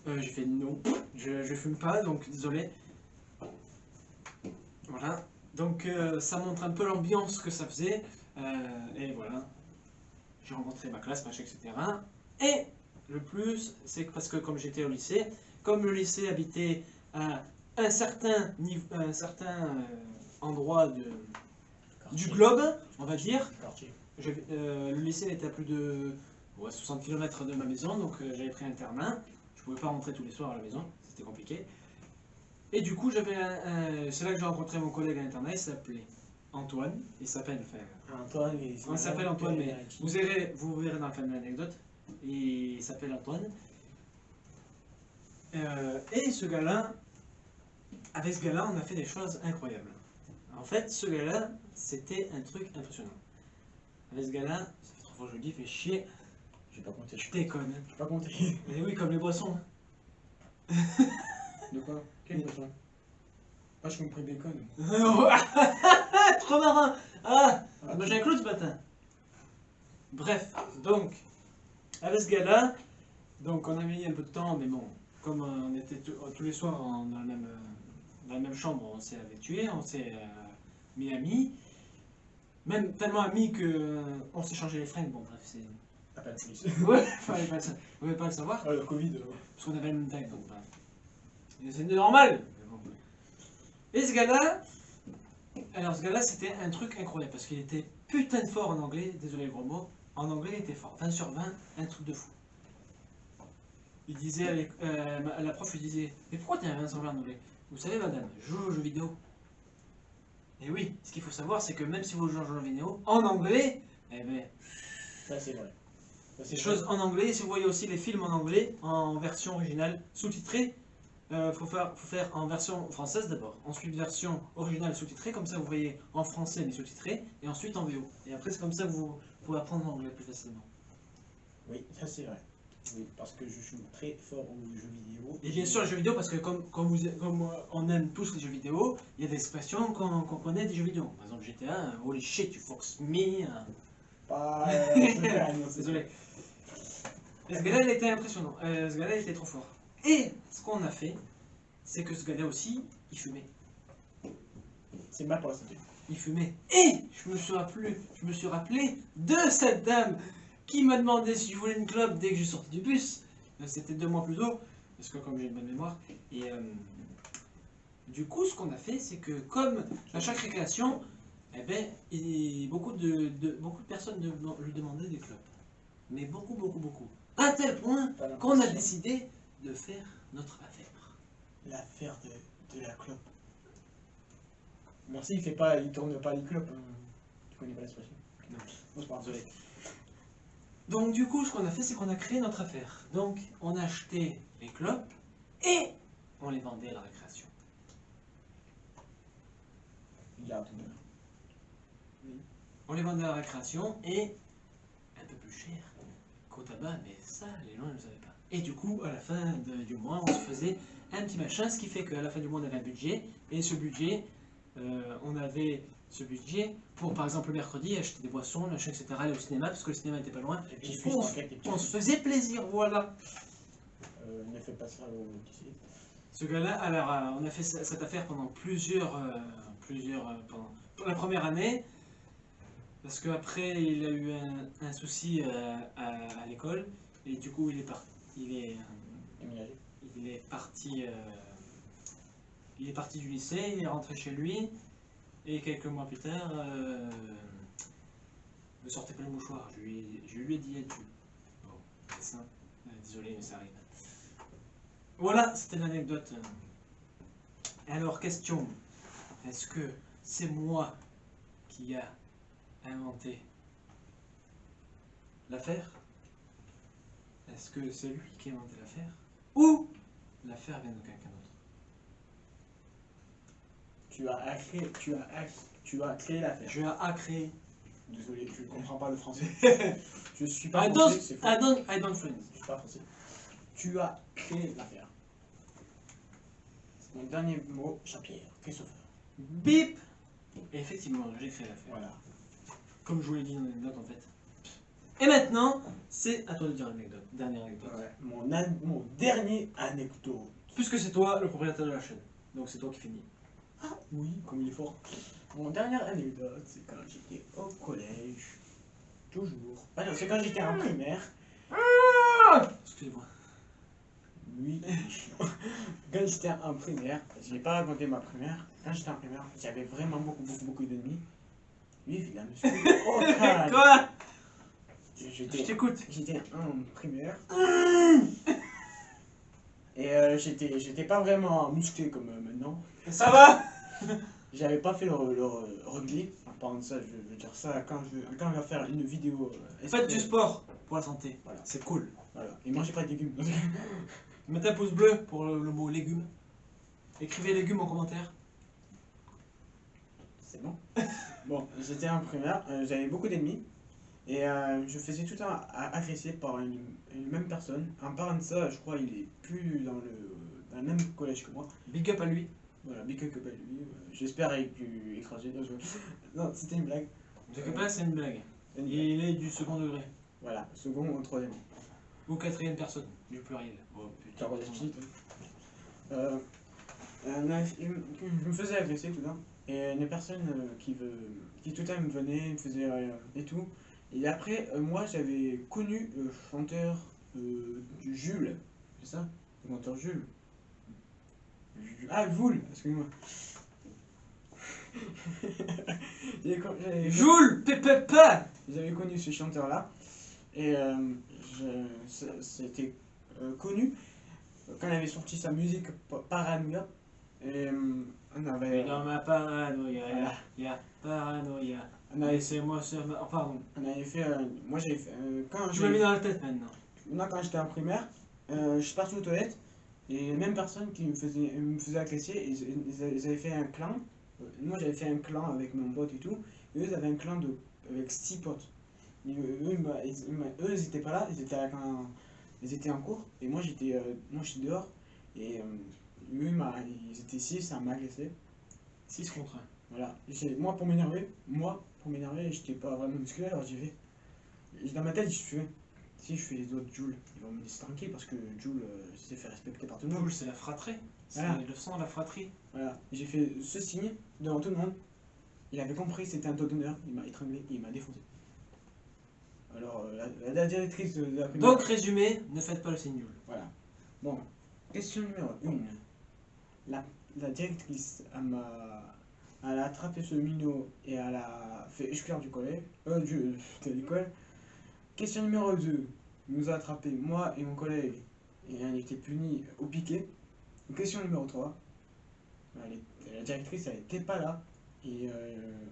Speaker 3: va.
Speaker 2: J'ai fait non, je fume pas, donc désolé. Voilà. Donc ça montre un peu l'ambiance que ça faisait. Et voilà. J'ai rencontré ma classe, machin, etc. Et le plus, c'est que parce que comme j'étais au lycée, comme le lycée habitait à un certain niveau, un certain endroit du globe, on va dire,
Speaker 3: Quartier.
Speaker 2: le lycée était à plus de 60 km de ma maison, donc j'avais pris un internat. Je pouvais pas rentrer tous les soirs à la maison, c'était compliqué. Et du coup, c'est là que j'ai rencontré mon collègue à l'internat, il s'appelait Antoine, il s'appelle,
Speaker 3: Antoine,
Speaker 2: on s'appelle Antoine, mais vous verrez dans la fin de l'anecdote, il s'appelle Antoine. Et ce gars-là, avec ce gars-là, on a fait des choses incroyables. En fait, ce gars-là, c'était un truc impressionnant. Avec ce gars-là, ça fait 3 fois que je le dis, fait chier,
Speaker 3: J'ai pas compté.
Speaker 2: je déconne.
Speaker 3: J'ai pas compté.
Speaker 2: Et oui, comme les boissons.
Speaker 3: De quoi? Quel boisson? Ah, je compris bacon.
Speaker 2: Trop marrant. Ah, moi j'ai un clou ce matin. Bref, donc, avec ce gars-là, donc on a mis un peu de temps, mais bon, comme on était tous les soirs dans la même chambre, on s'est habitué, on s'est mis amis. Même tellement amis que on s'est changé les fringues, bon bref, c'est...
Speaker 3: Ah, pas de plus.
Speaker 2: Ouais, fallait pas le savoir,
Speaker 3: Ah, le Covid.
Speaker 2: parce qu'on avait la même taille, donc bref. Et c'est normal. Mais bon, bref. Et ce gars-là, alors ce gars-là c'était un truc incroyable, parce qu'il était putain de fort en anglais, désolé le gros mot, en anglais il était fort, 20 sur 20, un truc de fou. Il disait, la prof lui disait, mais pourquoi t'es un 20 sur 20 en anglais? Vous savez madame, je joue aux jeux vidéo. Et oui, ce qu'il faut savoir c'est que même si vous jouez aux jeux vidéo, en anglais, eh ben,
Speaker 3: Ça, c'est vrai. Ça,
Speaker 2: c'est choses en anglais, si vous voyez aussi les films en anglais, en version originale, sous-titrée, faut faire en version française d'abord, ensuite version originale sous-titrée, comme ça vous voyez en français mais sous-titré, et ensuite en VO. Et après c'est comme ça que vous pouvez apprendre l'anglais plus facilement.
Speaker 3: Oui, ça c'est vrai. Oui, parce que je suis très fort aux jeux vidéo.
Speaker 2: Et bien sûr les jeux vidéo, parce que comme on aime tous les jeux vidéo, il y a des expressions qu'on connaît des jeux vidéo. Par exemple GTA, holy shit, you fucks me.
Speaker 3: Pas.
Speaker 2: Désolé. Et ce gars-là, il était impressionnant. Ce gars-là, il était trop fort. Et ce qu'on a fait, c'est que ce gars-là aussi, il fumait.
Speaker 3: C'est mal pour la santé.
Speaker 2: Il fumait. Et je me suis rappelé de cette dame qui m'a demandé si je voulais une clope dès que je sortais du bus. C'était 2 mois plus tôt, parce que comme j'ai une bonne mémoire. Et du coup, ce qu'on a fait, c'est que comme à chaque récréation, eh ben, beaucoup de personnes lui demandaient des clopes. Mais beaucoup. À tel point qu'on a décidé de faire notre affaire.
Speaker 3: L'affaire de la clope. Merci, il tourne pas les clopes. Hein. Tu connais pas l'expression?
Speaker 2: Non.
Speaker 3: Bon, c'est pas grave.
Speaker 2: Désolé. Donc du coup, ce qu'on a fait, c'est qu'on a créé notre affaire. Donc, on a acheté les clopes et on les vendait à la récréation.
Speaker 3: Il y a tout.
Speaker 2: On les vendait à la récréation et un peu plus cher qu'au tabac, mais ça, les gens ne le savaient pas. Et du coup, à la fin du mois, on se faisait un petit machin, ce qui fait qu'à la fin du mois, on avait un budget. Et ce budget, on avait ce budget pour, par exemple, le mercredi, acheter des boissons, machin, etc., aller au cinéma, parce que le cinéma n'était pas loin.
Speaker 3: Les petits
Speaker 2: Et
Speaker 3: fils
Speaker 2: on,
Speaker 3: dans la tête,
Speaker 2: on se faisait plaisir, voilà.
Speaker 3: Ne faites pas ça au lycée.
Speaker 2: Ce gars-là, alors, on a fait cette affaire pendant pour la première année, parce qu'après, il a eu un souci à l'école, et du coup,
Speaker 3: Déménager.
Speaker 2: il est parti, il est parti du lycée, il est rentré chez lui, et quelques mois plus tard, ne sortez pas le mouchoir, je lui ai dit adieu. Bon, c'est ça, désolé, mais ça arrive. Voilà, c'était l'anecdote. Alors, question, est-ce que c'est moi qui a inventé l'affaire? Est-ce que c'est lui qui a inventé l'affaire? Ou l'affaire vient de quelqu'un d'autre?
Speaker 3: Tu as créé l'affaire.
Speaker 2: Je a créé.
Speaker 3: Désolé, je ne comprends pas le français. Je suis
Speaker 2: I
Speaker 3: pas
Speaker 2: don't,
Speaker 3: français, c'est faux.
Speaker 2: I don't friends.
Speaker 3: Je suis pas français. Tu as créé l'affaire. C'est mon dernier mot, Jean-Pierre, Christopher.
Speaker 2: Bip! Et effectivement, j'ai créé l'affaire.
Speaker 3: Voilà.
Speaker 2: Comme je vous l'ai dit dans l'anecdote en fait. Et maintenant, c'est à toi de dire l'anecdote. Dernière anecdote.
Speaker 3: Ouais. Mon dernier anecdote.
Speaker 2: Puisque c'est toi le propriétaire de la chaîne. Donc c'est toi qui finis.
Speaker 3: Ah oui, comme il est fort. Mon dernière anecdote, c'est quand j'étais au collège. Toujours. Ah non, c'est quand j'étais en primaire.
Speaker 2: Excusez-moi.
Speaker 3: Oui. Quand j'étais en primaire, je n'ai pas raconté ma primaire. Quand j'étais en primaire, j'avais vraiment beaucoup d'ennemis. Lui, il a me suivre. Oh, calme.
Speaker 2: Quoi? Je
Speaker 3: J'étais
Speaker 2: t'écoute.
Speaker 3: en primaire. Et j'étais pas vraiment musclé comme maintenant.
Speaker 2: Ça va?
Speaker 3: J'avais pas fait le rugby. En parlant de ça, je veux dire ça quand on va faire une vidéo.
Speaker 2: Faites du sport pour la santé.
Speaker 3: Voilà.
Speaker 2: C'est cool.
Speaker 3: Voilà. Et mangez pas de légumes.
Speaker 2: Mettez un pouce bleu pour le mot légumes. Écrivez légumes en commentaire.
Speaker 3: C'est bon. Bon, j'étais en primaire, j'avais beaucoup d'ennemis. Et je faisais tout le temps agresser par une même personne. En parlant de ça, je crois qu'il est plus dans le même collège que moi.
Speaker 2: Big up à lui.
Speaker 3: Voilà, big up à lui. J'espère écraser. Non, c'était une blague.
Speaker 2: Big up à c'est une blague.
Speaker 3: Une blague.
Speaker 2: Il est du second degré.
Speaker 3: Voilà, second ou troisième.
Speaker 2: Ou quatrième personne. Du pluriel. Oh
Speaker 3: Tu as
Speaker 2: putain.
Speaker 3: regardé ce titre. Je me faisais agresser tout le temps. Et une personne qui tout le temps me venait, me faisait et tout. Et après, moi j'avais connu le chanteur du Jules. C'est ça? Le chanteur Jules. Ah, Voul, excuse-moi.
Speaker 2: Joule, pépépé.
Speaker 3: J'avais connu ce chanteur-là. Et c'était connu quand il avait sorti sa musique Paranoia. Et on avait.
Speaker 2: Et dans ma paranoïa,
Speaker 3: Voilà.
Speaker 2: y a paranoïa.
Speaker 3: On avait,
Speaker 2: Laissez-moi sur ma... Oh, pardon.
Speaker 3: on avait fait. Moi j'avais fait. Quand
Speaker 2: Je me mets dans la tête maintenant.
Speaker 3: Moi, quand j'étais en primaire, je suis parti aux toilettes et les mêmes personnes qui me faisaient agresser, ils avaient fait un clan. Moi, j'avais fait un clan avec mon pote et tout. Et eux, ils avaient un clan avec 6 potes. Et eux, ils étaient pas là, ils étaient en cours. Et moi, j'étais dehors. Et eux, ils étaient 6, ça m'a agressé.
Speaker 2: 6 contre 1.
Speaker 3: Voilà. Moi, pour m'énerver, j'étais pas vraiment musclé, alors j'y vais. Et dans ma tête, je fais. Si je fais les autres Jules, ils vont me laisser tranquille parce que Jules s'est fait respecter par tout le monde.
Speaker 2: Joule, c'est la fratrie. C'est
Speaker 3: Voilà.
Speaker 2: le sang, la fratrie.
Speaker 3: Voilà. J'ai fait ce signe devant tout le monde. Il avait compris que c'était un taux d'honneur. Il m'a étranglé et il m'a défoncé. Alors, la directrice de la primaire.
Speaker 2: Donc, résumé, ne faites pas le signe Joule.
Speaker 3: Voilà. Bon, question numéro 1. La directrice, elle a attrapé ce minot et elle a fait exclure du collège. De l'école. Question numéro 2. Il nous a attrapé, moi et mon collègue, et on a été punis au piquet. Question numéro 3. La directrice, elle était pas là, et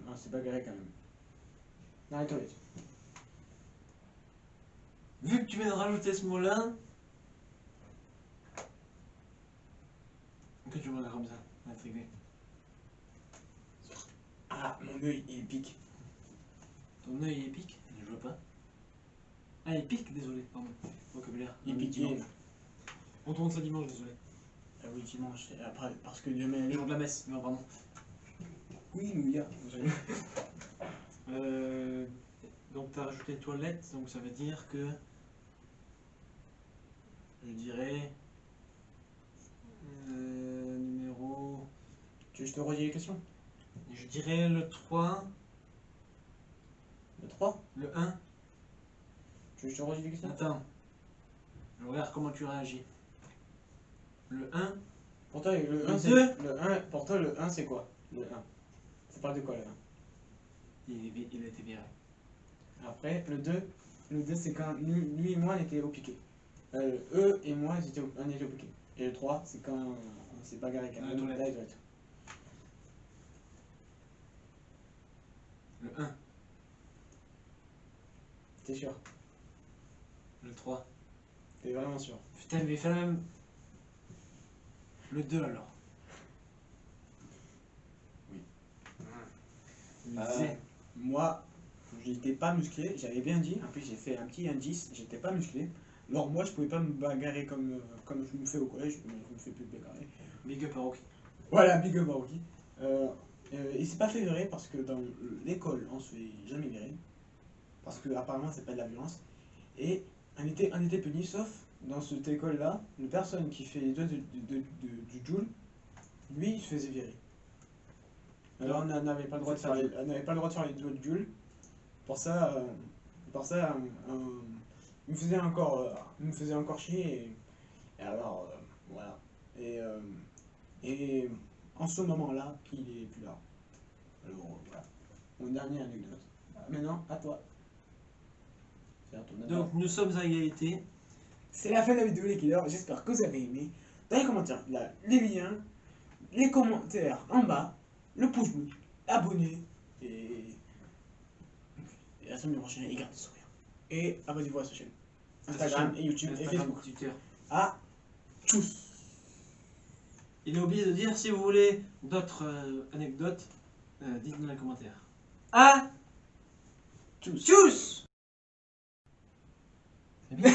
Speaker 3: on s'est bagarré quand même. Dans les toilettes.
Speaker 2: Vu que tu viens de rajouter ce mot-là, que tu me regardes comme ça, intrigué.
Speaker 3: Ah, mon œil, il pique.
Speaker 2: Ton œil est pique, je vois pas. Ah, il pique, désolé, pardon. Vocabulaire.
Speaker 3: Il pique.
Speaker 2: Dimanche. On tourne ça dimanche, désolé.
Speaker 3: Ah oui, dimanche. Et après, parce que demain.
Speaker 2: Le jour de la messe, non, pardon.
Speaker 3: Oui, nous, hier.
Speaker 2: Donc, tu as rajouté toilette, donc ça veut dire que. Je dirais. Numéro.
Speaker 3: Tu veux que je te redis les questions?
Speaker 2: Je dirais le 3,
Speaker 3: Le 3?
Speaker 2: le 1.
Speaker 3: Tu veux que je te redis les questions?
Speaker 2: Attends. Je regarde comment tu réagis. Le 1.
Speaker 3: Pour toi, le 1,
Speaker 2: Le
Speaker 3: c'est.
Speaker 2: deux.
Speaker 3: Le 1, pour toi, le 1, c'est quoi? Le 1. Ça parle de quoi, le 1?
Speaker 2: Il a été viré.
Speaker 3: Après, le 2 c'est quand lui et moi on était au piqué. Eux et moi on était au piqué. Et le 3 c'est quand on s'est bagarré avec
Speaker 2: Dans la
Speaker 3: un
Speaker 2: toilette.
Speaker 3: dans les toilettes.
Speaker 2: Le 1,
Speaker 3: T'es sûr?
Speaker 2: le 3.
Speaker 3: T'es vraiment sûr?
Speaker 2: Putain, mais fais la même. Le 2 alors.
Speaker 3: Oui.
Speaker 2: Il me disait.
Speaker 3: Moi, j'étais pas musclé, j'avais bien dit, en plus j'ai fait un petit indice, j'étais pas musclé. Alors moi je pouvais pas me bagarrer comme je me fais au collège, mais je me fais plus bagarrer.
Speaker 2: Big up à Rocky.
Speaker 3: Voilà, big up à Rocky. Il s'est pas fait virer parce que dans l'école on se fait jamais virer. Parce que apparemment c'est pas de la violence. Et on était punis sauf dans cette école là, une personne qui fait les doigts du Joule, lui il se faisait virer. Alors on n'avait pas le droit de faire on n'avait pas le droit de faire les doigts du Joule. Pour ça, il me faisait encore chier et alors voilà. Et en ce moment-là, il est plus là. Alors voilà. Mon dernière anecdote. Maintenant, à toi. C'est à ton avis.
Speaker 2: Donc, nous sommes à égalité.
Speaker 1: C'est la fin de la vidéo les killers, j'espère que vous avez aimé. Dans les commentaires, là, les liens, les commentaires en bas, le pouce bleu, abonnez et la semaine prochaine, et gardez le sourire. Et abonnez-vous à sa chaîne. Instagram et YouTube et
Speaker 2: Instagram,
Speaker 1: Facebook.
Speaker 2: Twitter.
Speaker 1: À tchuss.
Speaker 2: Il a oublié de dire si vous voulez d'autres anecdotes, dites-nous dans les commentaires. Ah,
Speaker 1: Tchuss.
Speaker 2: tchuss.
Speaker 1: C'est bien.